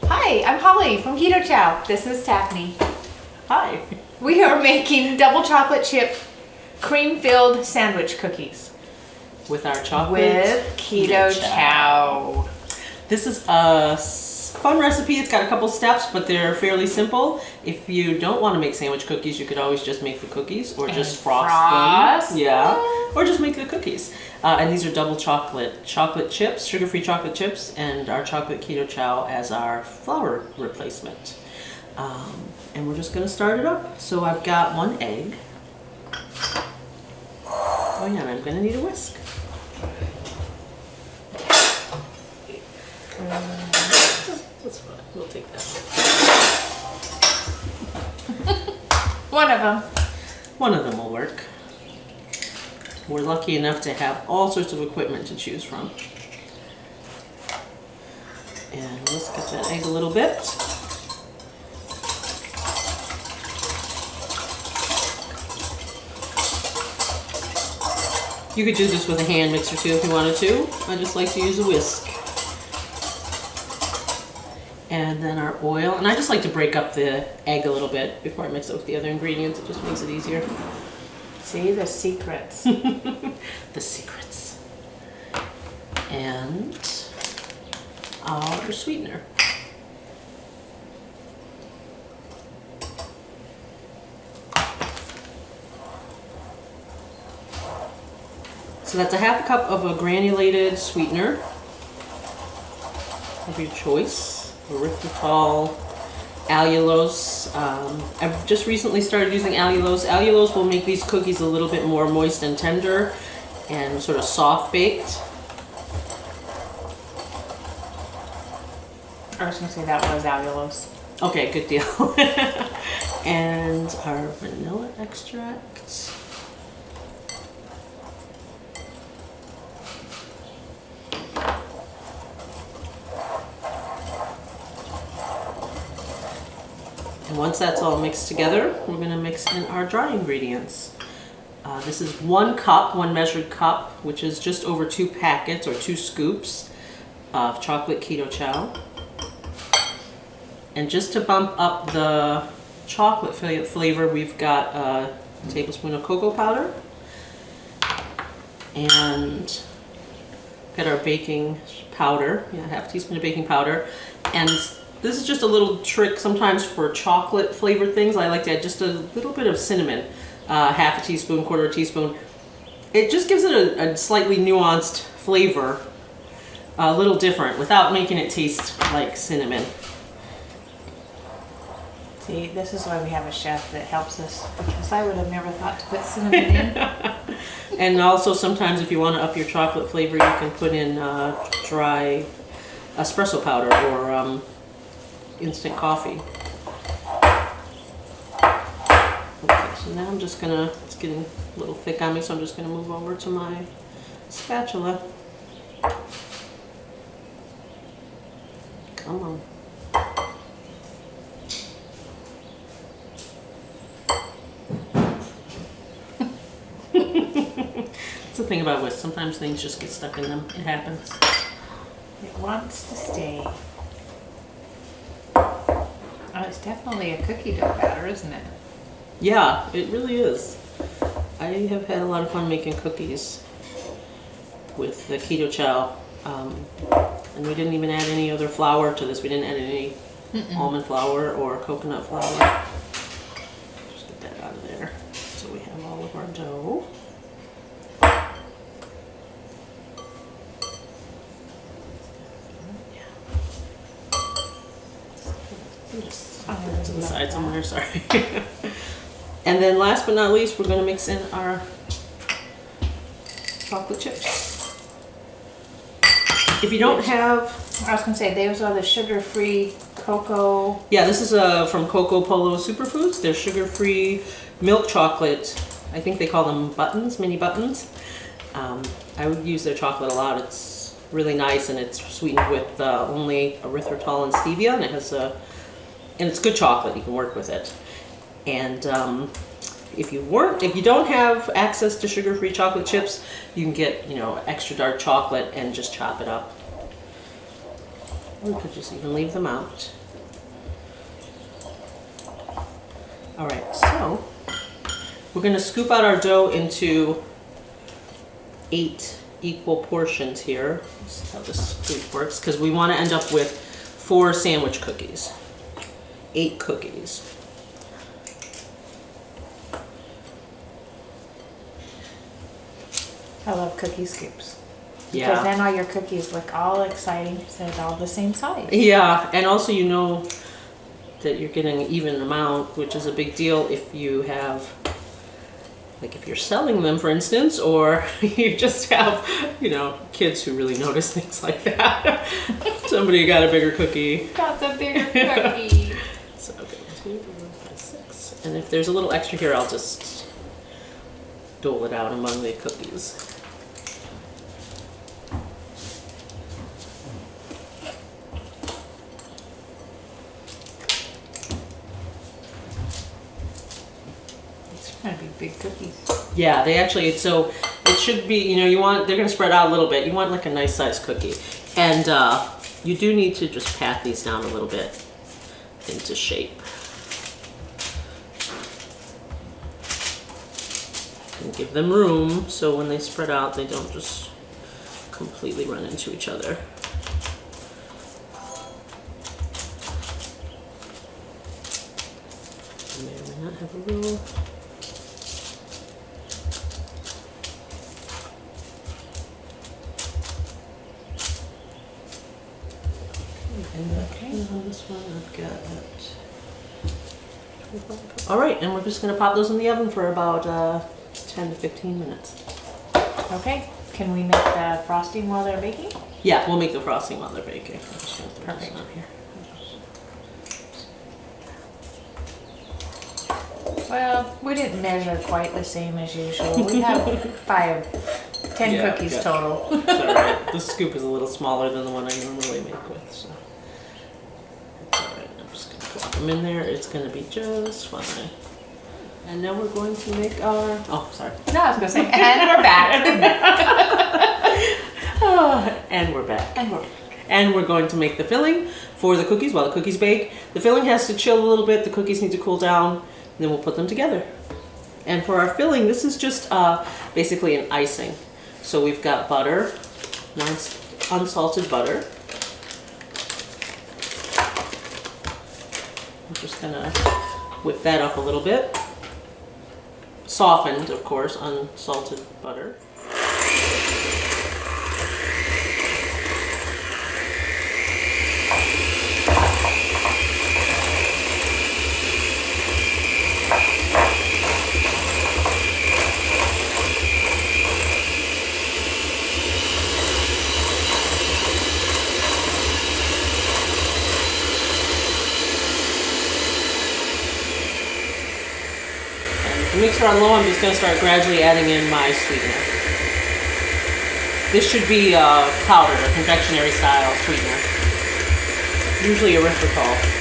Hi, I'm Holly from Keto Chow. This is Taffiny. Hi. We are making double chocolate chip cream-filled sandwich cookies With our chocolate with Keto Chow. This is a fun recipe. It's got a couple steps, but they're fairly simple. If you don't want to make sandwich cookies, you could always just make the cookies or just frost them. Yeah, or just make the cookies. And these are double chocolate chips, sugar-free chocolate chips, and our chocolate Keto Chow as our flour replacement. And we're just going to start it up. So I've got 1 egg. Oh yeah, and I'm going to need a whisk. That's fine. We'll take that. One of them. One of them will work. We're lucky enough to have all sorts of equipment to choose from. And let's get that egg a little bit. You could do this with a hand mixer too if you wanted to. I just like to use a whisk. And then our oil. And I just like to break up the egg a little bit before I mix it with the other ingredients. It just makes it easier. See, the secrets. The secrets. And our sweetener. So that's a half a cup of a granulated sweetener of your choice. Erythritol, allulose. I've just recently started using allulose. Allulose will make these cookies a little bit more moist and tender and sort of soft baked. I was going to say that was allulose. Okay, good deal. And our vanilla extract. And once that's all mixed together, we're going to mix in our dry ingredients. This is 1 cup, 1 measured cup, which is just over 2 packets or 2 scoops of chocolate Keto Chow. And just to bump up the chocolate flavor, we've got a tablespoon of cocoa powder. And got our baking powder, half teaspoon of baking powder. And this is just a little trick sometimes for chocolate flavored things. I like to add just a little bit of cinnamon, half a teaspoon, quarter a teaspoon. It just gives it a slightly nuanced flavor, a little different, without making it taste like cinnamon. See, this is why we have a chef that helps us, because I would have never thought to put cinnamon in. And also sometimes if you want to up your chocolate flavor, you can put in dry espresso powder or instant coffee. Okay, so now I'm just gonna, it's getting a little thick on me, so I'm just gonna move over to my spatula. Come on. That's the thing about whisk, sometimes things just get stuck in them. It happens. It wants to stay. Oh, it's definitely a cookie dough batter, isn't it? Yeah, it really is. I have had a lot of fun making cookies with the Keto Chow. And we didn't even add any other flour to this. We didn't add any almond flour or coconut flour. Just get that out of there. So we have all of our dough. To the side somewhere, sorry. And then last but not least, we're going to mix in our chocolate chips. If you don't have... I was going to say, those are the sugar-free cocoa... Yeah, this is from Coco Polo Superfoods. They're sugar-free milk chocolate. I think they call them buttons, mini buttons. I would use their chocolate a lot. It's really nice, and it's sweetened with only erythritol and stevia, and it has a... And it's good chocolate, you can work with it. And if you don't have access to sugar-free chocolate chips, you can get, extra dark chocolate and just chop it up. Or we could just even leave them out. All right, so we're gonna scoop out our dough into 8 equal portions here. That's how this scoop works, because we want to end up with 4 sandwich cookies. 8 cookies. I love cookie scoops. Yeah. Because then all your cookies look all exciting, so they're all the same size. Yeah, and also you know that you're getting an even amount, which is a big deal if you have, like if you're selling them, for instance, or you just have, you know, kids who really notice things like that. Somebody got a bigger cookie. Got the bigger cookie. So, okay, 2, 4, 5, 6. And if there's a little extra here, I'll just dole it out among the cookies. Gonna be big cookies. Yeah, they actually, so it should be, you know, you want, they're gonna spread out a little bit. You want like a nice sized cookie. And you do need to just pat these down a little bit into shape. And give them room so when they spread out, they don't just completely run into each other. You may or may not have a little. Okay. On this one, I've got it. All right, and we're just gonna pop those in the oven for about 10 to 15 minutes. Okay. Can we make the frosting while they're baking? Yeah, we'll make the frosting while they're baking. I'm just gonna throw this Perfect. on here. Well, we didn't measure quite the same as usual. We have 10 Yeah, cookies yeah. total. It's all right. The scoop is a little smaller than the one I normally make with, so. It's all right. I'm just gonna plop them in there. It's gonna be just fine. And now we're going to make our. Oh, sorry. No, I was gonna say, and we're back. And we're back. And we're back. And we're going to make the filling for the cookies while the cookies bake. The filling has to chill a little bit. The cookies need to cool down. And then we'll put them together. And for our filling, this is just basically an icing. So we've got butter, nice unsalted butter. I'm just gonna whip that up a little bit. Softened, of course, unsalted butter. The mixer on low, I'm just going to start gradually adding in my sweetener. This should be powder, a confectionery style sweetener. Usually erythritol.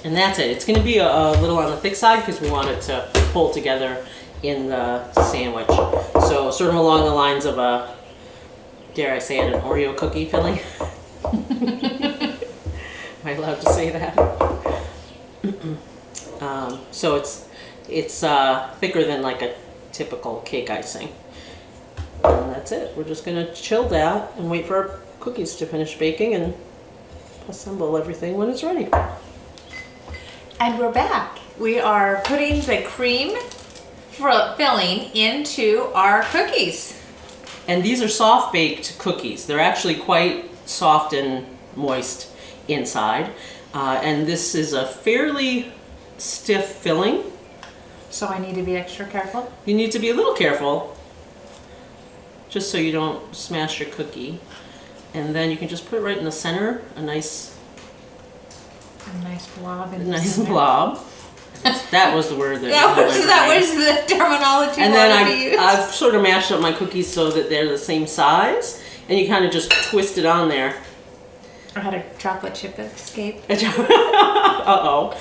And that's it. It's going to be a little on the thick side because we want it to pull together in the sandwich. So sort of along the lines of a, dare I say it, an Oreo cookie filling. Am I allowed to say that? So it's thicker than like a typical cake icing. And that's it. We're just gonna chill that and wait for our cookies to finish baking and assemble everything when it's ready. And we're back. We are putting the cream filling into our cookies. And these are soft baked cookies. They're actually quite soft and moist inside. And this is a fairly stiff filling. So I need to be extra careful? You need to be a little careful, just so you don't smash your cookie. And then you can just put it right in the center, a nice blob. Blob. That was the word that was the terminology. And then I've sort of mashed up my cookies so that they're the same size, and you kind of just twist it on there. I had a chocolate chip escape. Uh-oh.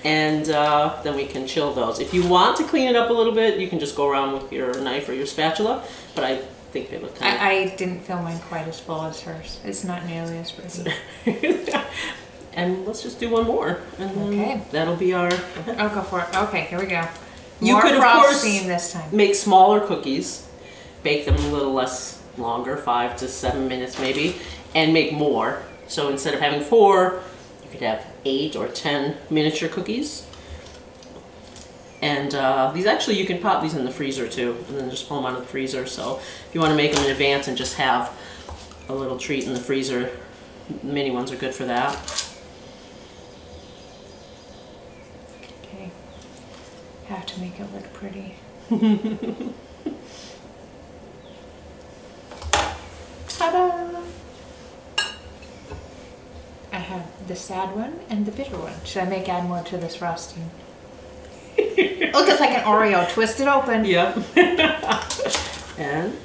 And then we can chill those. If you want to clean it up a little bit, you can just go around with your knife or your spatula, but I think they look kind of... I didn't feel mine quite as full as hers. It's not nearly as pretty. And let's just do one more. And okay. That'll be our... I'll go for it. Okay, here we go. You could, of course, this time. make smaller cookies, bake them a little less longer, 5 to 7 minutes maybe, and make more. So instead of having 4, you could have 8 or 10 miniature cookies. And these actually, you can pop these in the freezer too, and then just pull them out of the freezer. So if you want to make them in advance and just have a little treat in the freezer, mini ones are good for that. Okay, have to make it look pretty. Ta-da! I have the sad one and the bitter one. Should I add more to this frosting? Look, it's like an Oreo. Twist it open. Yep. And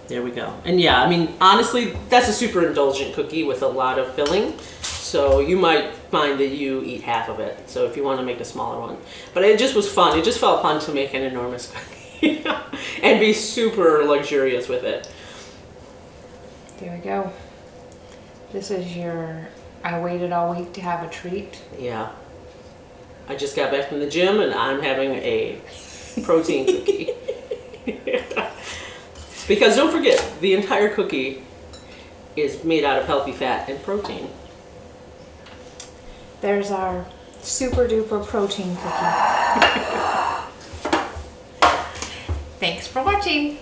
there we go. And yeah, I mean, honestly, that's a super indulgent cookie with a lot of filling. So you might find that you eat half of it. So if you want to make a smaller one. But it just was fun. It just felt fun to make an enormous cookie and be super luxurious with it. There we go. This is your, I waited all week to have a treat. Yeah. I just got back from the gym and I'm having a protein cookie. Because don't forget, the entire cookie is made out of healthy fat and protein. There's our super duper protein cookie. Thanks for watching.